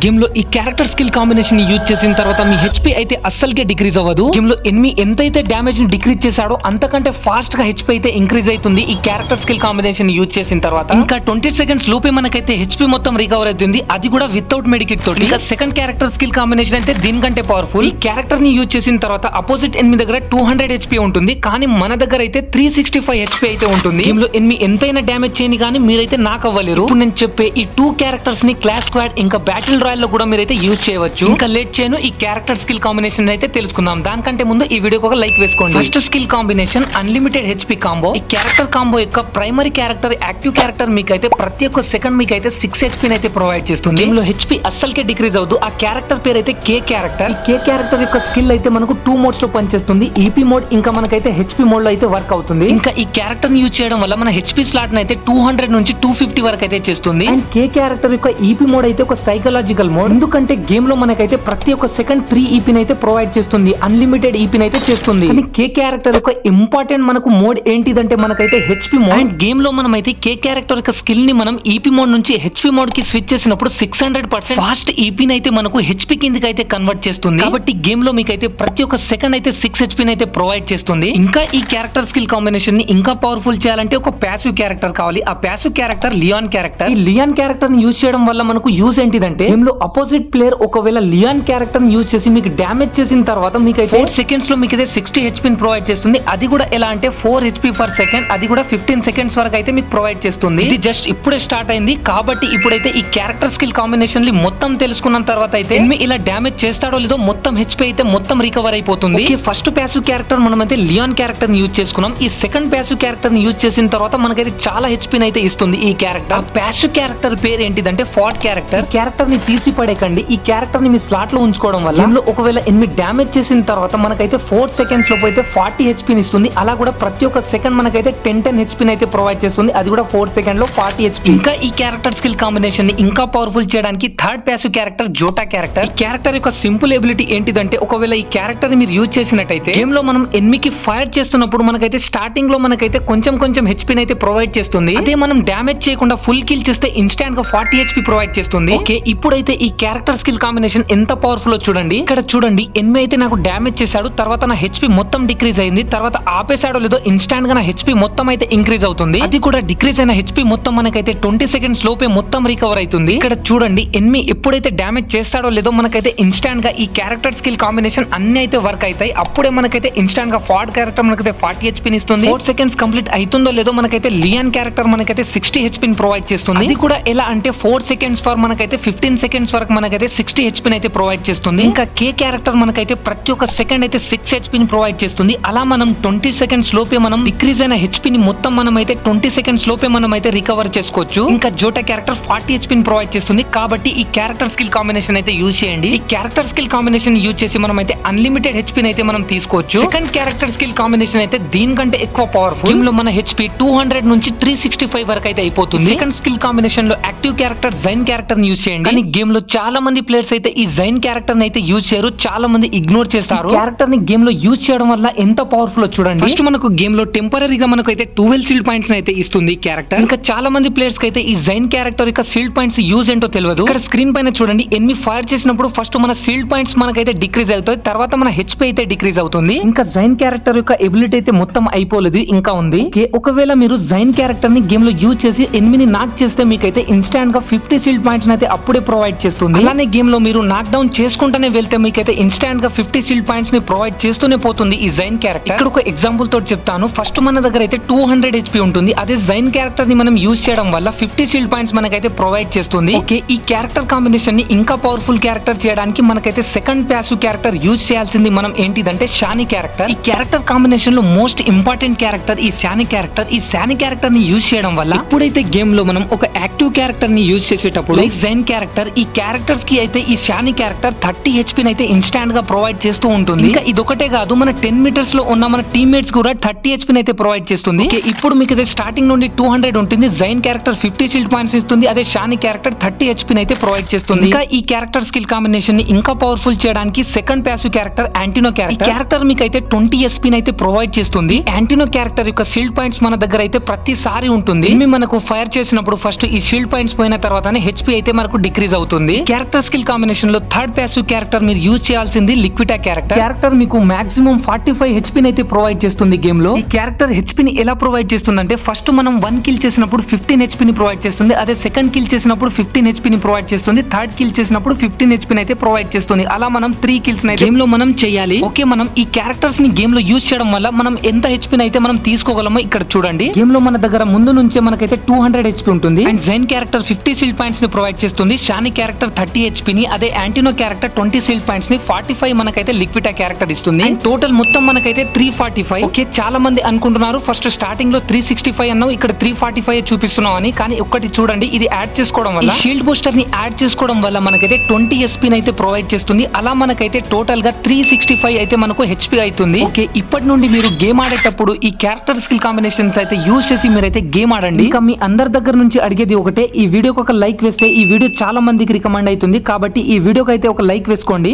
Game లో ఈ character skill combination use చేసిన తర్వాత మీ హెచ్పీ అయితే అస్సలకే డిక్రీజ్ అవ్వదు. గేమ్ లో ఎనిమి ఎంతైతే డామేజ్ ని డిక్రీజ్ చేశాడో అంతకంటే ఫాస్ట్ గా హెచ్పీ అయితే ఇంక్రీజ్ అవుతుంది ఈ క్యారెక్టర్ స్కిల్ కాంబినేషన్ యూజ్ చేసిన తర్వాత. ఇంకా 20 సెకండ్స్ లోపే మనకైతే హెచ్పీ మొత్తం రికవర్ అవుతుంది, అది కూడా వితౌట్ మెడికిట్ తోటి. ఇంకా సెకండ్ క్యారెక్టర్ స్కిల్ కాంబినేషన్ అయితే దీనికంటే పవర్ఫుల్. ఈ క్యారెక్టర్ ని యూజ్ చేసిన తర్వాత అపోజిట్ ఎనిమి దగ్గర 200 హెచ్పీ ఉంటుంది, కానీ మన దగ్గర అయితే 365 హెచ్పీ అయితే ఉంటుంది. గేమ్ లో ఎనిమి ఎంతైనా డామేజ్ చేయని కానీ మీరైతే నాక్ అవ్వలేరు. ఇప్పుడు నేను చెప్పే ఈ 2 క్యారెక్టర్స్ ని క్లాస్ స్క్వాడ్ ఇంకా బ్యాటిల్ రాయల్ లో కూడా మీరైతే యూజ్ చేయవచ్చు. ఇంకా లేట్ చేయను, ఈ క్యారెక్టర్ స్కిల్ కాంబినేషన్ అయితే తెలుసుకుందాం. దానికంటే ముందు ఈ వీడియోకి ఒక లైక్ వేసుకోండి. First skill combination unlimited HP combo. ఈ క్యారెక్టర్ కాంబో యొక్క ప్రైమరీ క్యారెక్టర్ యాక్టివ్ క్యారెక్టర్ మీకు అయితే ప్రతి ఒక్క సెకండ్ మీకు అయితే 6 హెచ్పీ అయితే ప్రొవైడ్ చేస్తుంది. గేమ్ లో హెచ్పీ అస్సలకే డిక్రీజ్ అవుతుంది. ఆ క్యారెక్టర్ పేరు అయితే కే క్యారెక్టర్. ఈ కే క్యారెక్టర్ యొక్క స్కిల్ అయితే మనకు 2 మోడ్స్ లో పనిచేస్తుంది, ఈపీ మోడ్ ఇంకా మనకైతే హెచ్పీ మోడ్ లో అయితే వర్క్ అవుతుంది. ఇంకా ఈ క్యారెక్టర్ ని యూజ్ చేయడం వల్ల మన హెచ్పీ స్లాట్ అయితే 200 నుంచి 250 వరకు అయితే చేస్తుంది. అండ్ కే క్యారెక్టర్ యొక్క ఈపీ మోడ్ అయితే ఒక సైకలాజికల్ మోడ్, ఎందుకంటే గేమ్ లో మనకైతే ప్రతి ఒక్క సెకండ్ 3 ఈపీని అయితే ప్రొవైడ్ చేస్తుంది, అన్లిమిటెడ్ ఈపీని అయితే చేస్తుంది. కే క్యారెక్టర్ యొక్క ఇంపార్టెంట్ మనకు మోడ్ ఏంటిదంటే మనకైతే హెచ్పీ మోడ్. అండ్ గేమ్ లో మనం అయితే కే క్యారెక్టర్ యొక్క స్కిల్ ని మనం ఈపీ మోడ్ నుంచి హెచ్పీ మోడ్ కి స్విచ్ చేసినప్పుడు 600% ఫాస్ట్ ఈపీని అయితే మనకు హెచ్పీ కిందకి అయితే కన్వర్ట్ చేస్తుంది. కాబట్టి గేమ్ లో మీకు అయితే ప్రతి ఒక్క సెకండ్ అయితే 6 హెచ్పీని అయితే ప్రొవైడ్ చేస్తుంది. ఇంకా ఈ క్యారెక్టర్ స్కిల్ కాంబినేషన్ ని ఇంకా పవర్ఫుల్ చేయాలంటే ఒక ప్యాసివ్ క్యారెక్టర్ కావాలి. ఆ ప్యాసివ్ క్యారెక్టర్ లియాన్ క్యారెక్టర్. ఈ లియాన్ క్యారెక్టర్ ని యూజ్ చేయడం వల్ల మనకు యూజ్ ఏంటిదంటే గేమ్ లో అపోజిట్ ప్లేయర్ ఒకవేళ లియాన్ క్యారెక్టర్ ని యూజ్ చేసి మీకు డామేజ్ చేసిన తర్వాత మీకు అయితే 4 సెకండ్స్ లో మీకు అయితే 60 హెచ్పీని ప్రొవైడ్ చేస్తుంది. అది కూడా ఎలా అంటే 4 హెచ్పీ పర్ సెకండ్, అది కూడా 15 సెకండ్స్ వరకు అయితే మీకు ప్రొవైడ్ చేస్తుంది. ఇది జస్ట్ ఇప్పుడే స్టార్ట్ అయింది, కాబట్టి ఇప్పుడైతే ఈ క్యారెక్టర్ స్కిల్ కాంబినేషన్ మొత్తం తెలుసుకున్న తర్వాత అయితే ఎనిమి ఇలా డామేజ్ చేస్తాడో లేదో మొత్తం హెచ్పీ అయితే మొత్తం రికవర్ అయిపోతుంది. ఫస్ట్ ప్యాసివ్ క్యారెక్టర్ మనం అయితే లియాన్ క్యారెక్టర్ ని యూజ్ చేసుకున్నాం. ఈ సెకండ్ ప్యాసివ్ క్యారెక్టర్ ని యూజ్ చేసిన తర్వాత మనకైతే చాలా హెచ్పీని అయితే ఇస్తుంది ఈ క్యారెక్టర్. ప్యాసివ్ క్యారెక్టర్ పేరు ఏంటిదంటే ఫాడ్ క్యారెక్టర్. క్యారెక్టర్ ని తీసి పడేకండి, ఈ క్యారెక్టర్ ని మీ స్లాట్ లో ఉంచుకోవడం వల్ల ఒకవేళ ఎనిమి డామేజ్ చేసిన తర్వాత మనకైతే 4 సెకండ్స్ లోపు అయితే 40 హెచ్పీని ఇస్తుంది. అలా కూడా ప్రతి ఒక్క సెకండ్ మనకైతే 10 హెచ్పీని అయితే ప్రొవైడ్ చేస్తుంది, అది కూడా 4 సెకండ్ లో 40 హెచ్పీ. ఇంకా ఈ క్యారెక్టర్ స్కిల్ కాంబినేషన్ ని ఇంకా పవర్ఫుల్ చేయడానికి థర్డ్ ప్యాసివ్ క్యారెక్టర్ జోటా క్యారెక్టర్. ఈ క్యారెక్టర్ యొక్క సింపుల్ ఎబిలిటీ ఏంటిదంటే ఒకవేళ ఈ క్యారెక్టర్ ని మీరు యూజ్ చేసినట్టయితే గేమ్ లో మనం ఎనిమికి ఫైర్ చేస్తున్నప్పుడు మనకైతే స్టార్టింగ్ లో మనకైతే కొంచెం హెచ్పీని అయితే ప్రొవైడ్ చేస్తుంది. అదే మనం డామేజ్ చేయకుండా ఫుల్ కిల్ చేస్తే ఇన్స్టాంట్ గా 40 హెచ్పీ ప్రొవైడ్ చేస్తుంది. ఓకే, ఇప్పుడైతే ఈ క్యారెక్టర్ స్కిల్ కాంబినేషన్ ఎంత పవర్ఫుల్ చూడండి. ఇక్కడ చూడండి, ఎనిమి అయితే నాకు డామేజ్ చేశాడు, తర్వాత నా హెచ్పీ మొత్తం డిక్రీజ్ అయింది, తర్వాత ఆపేశాడో లేదో ఇన్స్టాంట్ గా నా హెచ్పీ మొత్తం అయితే ఇంక్రీజ్ అవుతుంది. అది కూడా డిక్రీజ్ అయిన హెచ్పీ మొత్తం మనకైతే 20 సెకండ్స్ లోపే మొత్తం రికవర్ అవుతుంది. ఇక్కడ చూడండి, ఎనిమి ఎప్పుడైతే డామేజ్ చేస్తాడో లేదో మనకైతే ఇన్స్టాంట్ గా ఈ క్యారెక్టర్ స్కిల్ కాంబినేషన్ అన్ని అయితే వర్క్ అవుతాయి. అప్పుడే మనకైతే ఇన్స్టాంట్ గా ఫాడ్ క్యారెక్టర్ మనకైతే 40 హెచ్పీని ఇస్తుంది. 4 సెకండ్స్ కంప్లీట్ అవుతుందో లేదో మనకైతే లియాన్ క్యారెక్టర్ మనకైతే 60 హెచ్పీని ప్రొవైడ్ చేస్తుంది. అది కూడా ఎలా అంటే 4 సెకండ్స్ ఫర్ మనకైతే 15 సెకండ్స్ వరకు మనకైతే 60 హెచ్పీని అయితే ప్రొవైడ్ చేస్తుంది. ఇంకా కే క్యారెక్టర్ మనకైతే ప్రతి ఒక్క సెకండ్ అయితే 6 హెచ్పీని ప్రొవైడ్ చేస్తుంది. అలా మనం 20 సెకండ్స్ లోపే మనం డిక్రీజ్ అయిన హెచ్పీని మొత్తం మనం అయితే 20 సెకండ్స్ లోపే మనం అయితే రికవర్ చేసుకోవచ్చు. ఇంకా జోటా క్యారెక్టర్ 40 హెచ్పీని ప్రొవైడ్ చేస్తుంది. కాబట్టి ఈ క్యారెక్టర్ స్కిల్ కాంబినేషన్ అయితే యూజ్ చేయండి. ఈ క్యారెక్టర్ స్కిల్ కాంబినేషన్ యూజ్ చేసి మనం అయితే అన్లిమిటెడ్ హెచ్పీని అయితే మనం తీసుకోవచ్చు. సెకండ్ క్యారెక్టర్ స్కిల్ కాంబినేషన్ అయితే దీనికంటే ఎక్కువ పవర్ఫుల్. గేమ్ లో మన హెచ్పీ 200 నుంచి 365 వరకు అయితే అయిపోతుంది. సెకండ్ స్కిల్ కాంబినేషన్ లో యాక్టివ్ క్యారెక్టర్ జైన్ క్యారెక్టర్ ని యూజ్ చేయండి. కానీ గేమ్ లో చాలా మంది ప్లేయర్స్ అయితే ఈ జైన్ క్యారెక్టర్ అయితే యూజ్ చేయరు, చాలా మంది ఇగ్నోర్ చేస్తారు. క్యారెక్టర్ ని గేమ్ లో యూజ్ చేయడం వల్ల ఎంత పవర్ఫుల్ చూడండి. ఫస్ట్ మనకు గేమ్ లో టెంపరీగా మనకు అయితే 12 సీల్డ్ పాయింట్స్ అయితే ఇస్తుంది క్యారెక్టర్. ఇంకా చాలా మంది ప్లేయర్స్ కి అయితే ఈ జైన్ క్యారెక్టర్ యొక్క సీల్డ్ పాయింట్స్ యూజ్ ఏంటో తెలియదు. ఇక్కడ స్క్రీన్ పైన చూడండి, ఎనిమి ఫైర్ చేసినప్పుడు ఫస్ట్ మన సీల్డ్ పాయింట్స్ మనకైతే డిక్రీజ్ అవుతాయి, తర్వాత మన హెచ్పీ అయితే డిక్రీజ్ అవుతుంది. ఇంకా జైన్ క్యారెక్టర్ యొక్క ఎబిలిటీ అయితే మొత్తం అయిపోలేదు, ఇంకా ఉంది. ఒకవేళ మీరు జైన్ క్యారెక్టర్ ని గేమ్ లో యూజ్ చేసి ఎనిమిని నాక్ చేస్తే మీకైతే ఇన్స్టాంట్ గా 50 సీల్డ్ పాయింట్స్ అయితే అప్పుడే ప్రొవైడ్ చేస్తుంది. అలానే గేమ్ లో మీరు నాక్ డౌన్ చేసుకుంటూనే వెళ్తే మీకైతే ఇన్స్టాంట్ గా 50 సీల్డ్ పాయింట్స్ ని ప్రొవైడ్ చేస్తూనే పోతుంది ఈ జైన్ క్యారెక్టర్. ఇక్కడ ఒక ఎగ్జాంపుల్ తోటి చెప్తాను. ఫస్ట్ మన దగ్గర అయితే 200 హెచ్పీ ఉంటుంది, అదే జైన్ క్యారెక్టర్ ని మనం యూజ్ చేయడం వల్ల 50 సీల్డ్ పాయింట్స్ మనకైతే ప్రొవైడ్ చేస్తుంది. ఓకే, ఈ క్యారెక్టర్ కాంబినేషన్ ని ఇంకా పవర్ఫుల్ క్యారెక్టర్ చేయడానికి మనకైతే సెకండ్ ప్యాసివ్ క్యారెక్టర్ యూజ్ చేయాల్సింది మనం ఏంటిదంటే షానీ క్యారెక్టర్. ఈ క్యారెక్టర్ కాంబినేషన్ లో మోస్ట్ ఇంపార్టెంట్ క్యారెక్టర్ ఈ షానీ క్యారెక్టర్. ఈ షానీ క్యారెక్టర్ ని యూజ్ చేయడం వల్ల ఇప్పుడైతే గేమ్ లో మనం ఒక యాక్టివ్ క్యారెక్టర్ ని యూజ్ చేసేటప్పుడు లైక్ జైన్ క్యారెక్టర్, ఈ క్యారెక్టర్స్ కి అయితే ఈ షానీ క్యారెక్టర్ 30 హెచ్పీని అయితే ఇన్స్టాంట్ గా ప్రొవైడ్ చేస్తూ ఉంటుంది. ఇంకా ఇదొకటే కాదు, మన 10 మీటర్స్ లో ఉన్న మన టీమ్మేట్స్ కూడా 30 హెచ్పీని అయితే ప్రొవైడ్ చేస్తుంది. ఇప్పుడు మీకు అయితే స్టార్టింగ్ నుండి 200 ఉంటుంది. జైన్ క్యారెక్టర్ 50 సీల్డ్ పాయింట్స్ ఇస్తుంది, అదే షానీ క్యారెక్టర్ 30 హెచ్పీని అయితే ప్రొవైడ్ చేస్తుంది. ఇంకా ఈ క్యారెక్టర్ స్కిల్ కాంబినేషన్ ని ఇంకా పవర్ఫుల్ చేయడానికి second passive character antenna character. Character మీకు అయితే 20 ఎస్పీని అయితే ప్రొవైడ్ చేస్తుంది. యాంటీనో క్యారెక్టర్ యొక్క సీల్డ్ పాయింట్స్ మన దగ్గర అయితే ప్రతిసారి ఉంటుంది. మనకు ఫైర్ చేసినప్పుడు ఫస్ట్ ఈ షీల్డ్ పాయింట్స్ పోయిన తర్వాతనే హెచ్పీ అయితే మనకు డిక్రీజ్ అవుతుంది. ఉంటుంది. క్యారెక్టర్ స్కిల్ కాంబినేషన్ లో థర్డ్ ప్యాసివ్ క్యారెక్టర్ మీరు యూజ్ చేయాల్సింది లిక్విటా క్యారెక్టర్ మీకు మాక్సిమం 45 HP అయితే ప్రొవైడ్ చేస్తుంది గేమ్ లో. ఈ క్యారెక్టర్ HP ని ఎలా ప్రొవైడ్ చేస్తుంది అంటే ఫస్ట్ మనం 1 కిల్ చేసినప్పుడు 15 HP ని ప్రొవైడ్ చేస్తుంది. అదే సెకండ్ కిల్ చేసినప్పుడు 15 HP ని ప్రొవైడ్ చేస్తుంది. థర్డ్ కిల్ చేసినప్పుడు 15 HP ని అయితే ప్రొవైడ్ చేస్తుంది. అలా మనం 3 కిల్స్ గేమ్ లో మనం చేయాలి. ఓకే, మనం ఈ క్యారెక్టర్స్ ని గేమ్ లో యూజ్ చేయడం వల్ల మనం ఎంత HP ని అయితే మనం తీసుకోగలమో ఇక్కడ చూడండి. గేమ్ లో మన దగ్గర ముందు నుంచే మనకైతే 200 HP ఉంటుంది. And Jain character 50 sealed points ని ప్రొవైడ్ చేస్తుంది. షాని క్యారెక్టర్ 30 HP ని, అదే యాంటినో క్యారెక్టర్ 20 సీల్డ్ పాయింట్స్ ని, 45 మనకైతే లిక్విటా క్యారెక్టర్ ఇస్తుంది. అండ్ టోటల్ మొత్తం మనకైతే 345. ఓకే, చాలా మంది అనుకుంటున్నారు ఫస్ట్ స్టార్టింగ్ లో 365 అన్నావు, ఇక్కడ 345 చూపిస్తున్నావు అని. కానీ ఒక్కటి చూడండి, ఇది యాడ్ చేసుకోవడం వల్ల షీల్డ్ బూస్టర్ ని యాడ్ చేసుకోవడం వల్ల మనకైతే 20 SP ని అయితే ప్రొవైడ్ చేస్తుంది. అలా మనకైతే టోటల్ గా 365 అయితే మనకు HP అవుతుంది. ఓకే, ఇప్పటి నుండి మీరు గేమ్ ఆడేటప్పుడు ఈ క్యారెక్టర్ స్కిల్ కాంబినేషన్స్ అయితే యూజ్ చేసి మీరైతే గేమ్ ఆడండి. ఇంకా మీ అందరి దగ్గర నుంచి అడిగేది ఒకటే, ఈ వీడియోకి ఒక లైక్ వేస్తే ఈ వీడియో చాలా మందికి రికమెండ్ అవుతుంది. కాబట్టి ఈ వీడియోకి అయితే ఒక లైక్ వేసుకోండి.